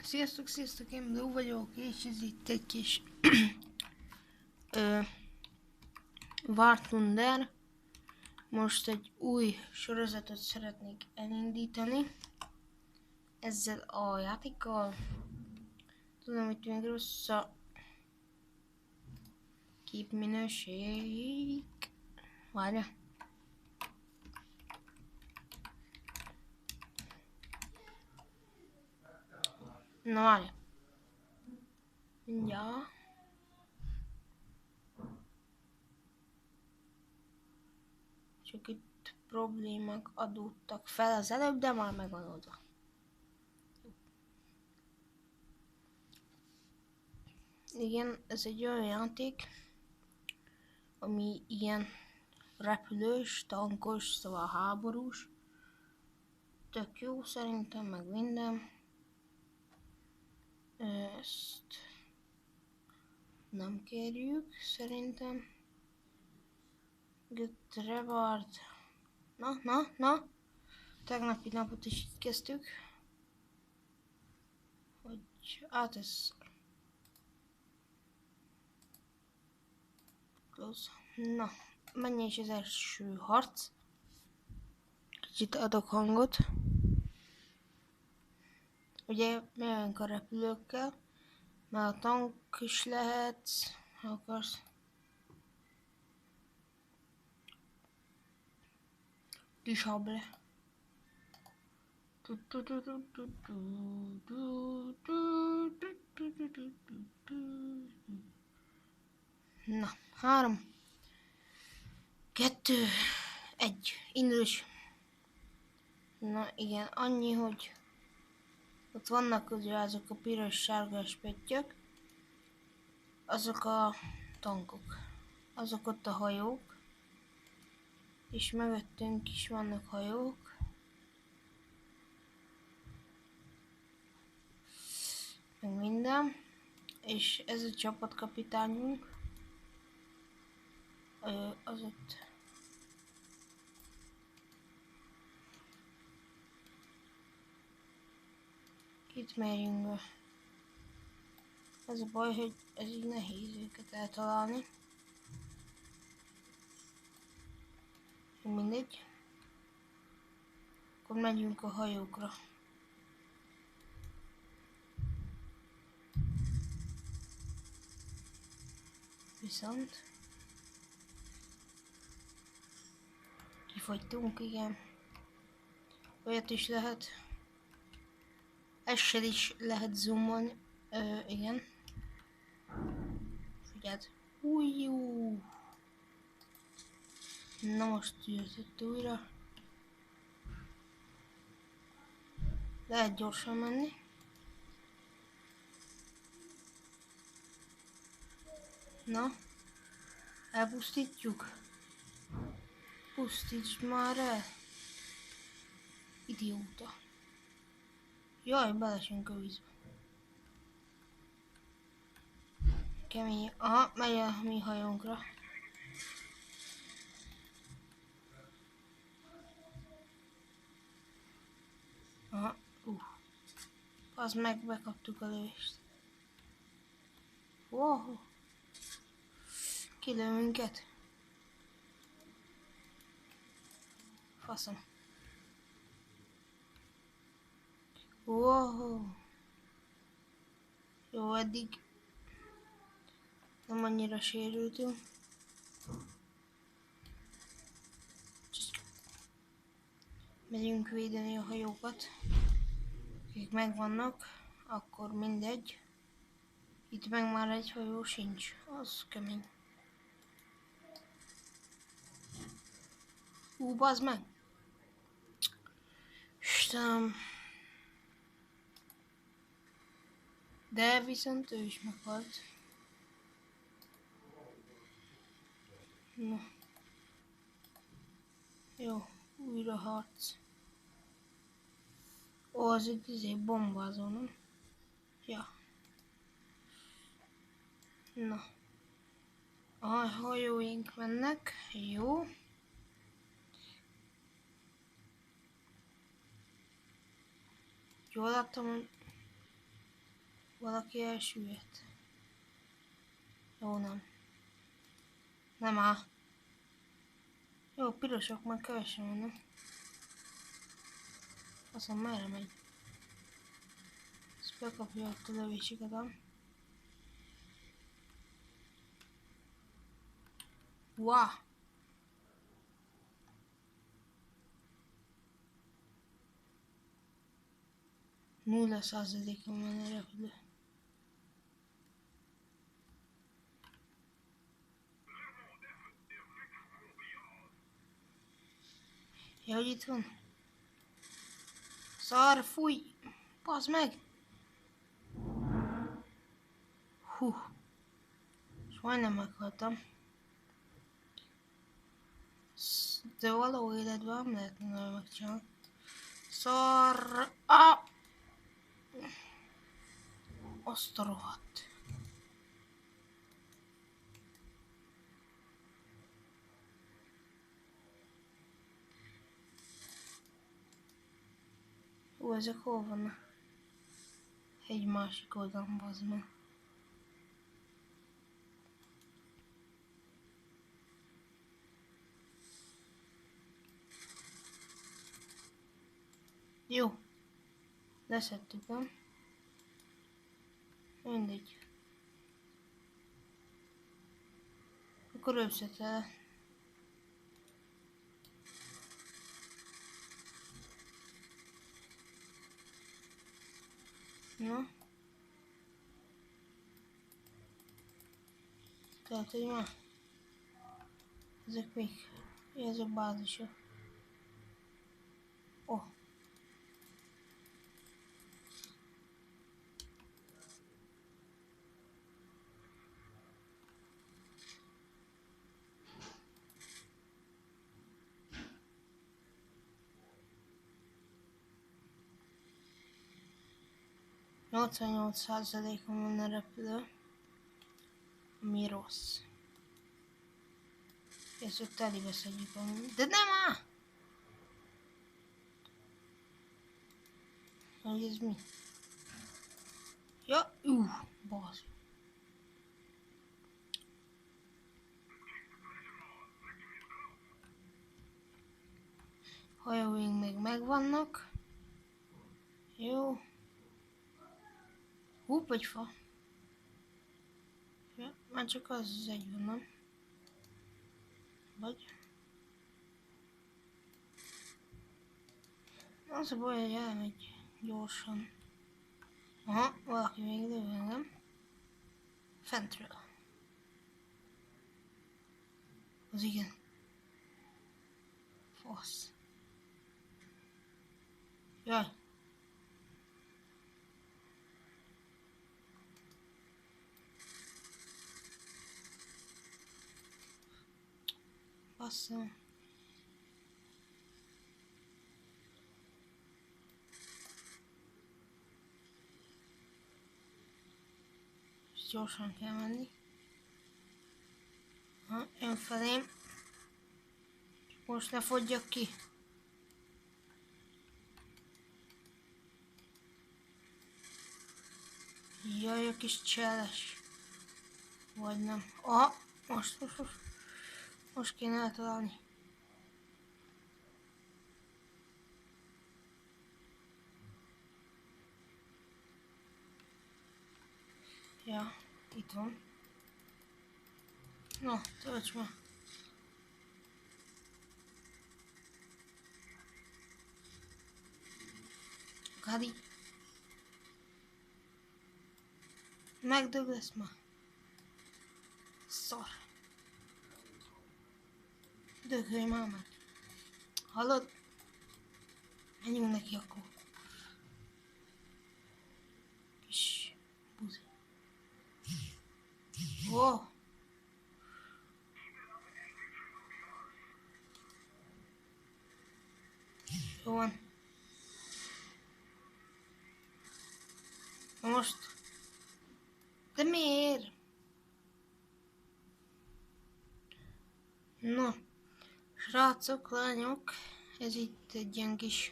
Sziasztok, én Blue vagyok, és ez itt egy kis War Thunder. Most egy új sorozatot szeretnék elindítani ezzel a játékkal. Tudom, hogy még rossz a képminőség. Várja. Na várja. Ja. Csak itt problémák adódtak fel az előbb, de már megvan oldva. Igen, ez egy olyan játék, ami ilyen repülős, tankos, szóval háborús. Tök jó szerintem, meg minden. Ezt nem kérjük, szerintem. Get reward. Na. Tegnapi napot is itt kezdtük. Hogy ez close. Na, menj is az első harc. Kicsit adok hangot. Ugye megyünk a repülőkkel, mert a tank is lehet, ha akarsz. Disable. Na, 3, 2, 1, indulás. Na igen, annyi, hogy ott vannak ugye azok a piros sárgás pettyök, azok a tankok, azok ott a hajók, és mögöttünk is vannak hajók. Meg minden, és ez a csapatkapitányunk, az ott itt megyünk. Ez a baj, hogy ez így nehéz őket eltalálni. Mindegy. Akkor megyünk a hajókra. Viszont kifogytunk, igen. Olyat is lehet. Essel is lehet zoomolni. Igen. Figyeld. Újjú. Na most jött újra. Lehet gyorsan menni. Na. Elpusztítjuk. Pusztítsd már el. Idióta. Jaj, belesünk a vízbe. Kemény. Aha, megy a mi hajónkra. Aha, az meg bekaptuk a lövést. Wow. Kilő minket. Faszom. Wow. Jó, eddig nem annyira sérültünk. Megyünk védeni a hajókat, akik megvannak, akkor mindegy. Itt meg már egy hajó sincs, az kemény. Bazd meg! Istenem! De viszont ő is meghalt. Na. Jó, újra harc. Ó, az egy bombázó, nem? Ja. Na. A hajóink mennek, jó. Jól láttam, hogy Valaki elsüllyedt. Jó, nem. Nem áll. Jó, pirosok már kevesen vannak. Aztán merre megy? Ezt bekapja ott a lövéseket, ám. Wow! 0%-on van a repülő. Ja, hogy itt van? Szar, fúj! Bazd meg! Hú! És majdnem meghaltam. De való életben nem lehetne nagyon megcsinálni. Szar... Ah! Azt a rohadt. Ó, ezek hol vannak? Egy másik oldalon, bazd meg. Jó. Leszettük, nem? Mindegy. Akkor összetel. Na. Tehát, hogy már. Ezek még. Ez a bázisa. Oh. %on van a repülő. Ami rossz. Ezt ott telibe szedjük amúgy. De nem áll! Hogy ez mi? Ja, basz. Hajóink még megvannak. Jó. Egy fa. Ja, már csak az egy van, nem? Vagy? Az a baj, hogy elmegy gyorsan. Aha, valaki még lő, nem? Fentről. Az igen. Fasz. Jaj. Basszom. És gyorsan kell menni. Ha, jön felém. Most ne fogyjak ki. Jaj, a kis cseles. Vagy nem. Aha, most kéne eltalálni. Ja, itt van. Na, tölts már. Gadi. Megdög lesz már. Szar. Dögölj már meg. Hallod? Menjünk neki akkor. Kis buzi. Ó. Jó van. Na most. De miért? No. Srácok, lányok. Ez itt egy ilyen kis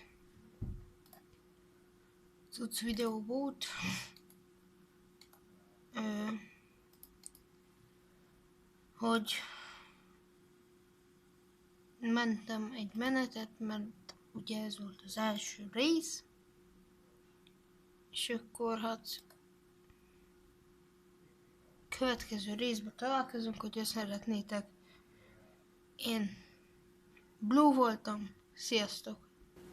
cucc videó volt. hogy mentem egy menetet, mert ugye ez volt az első rész, és akkor hát következő részben találkozunk, hogyha szeretnétek. Én Blue voltam, sziasztok!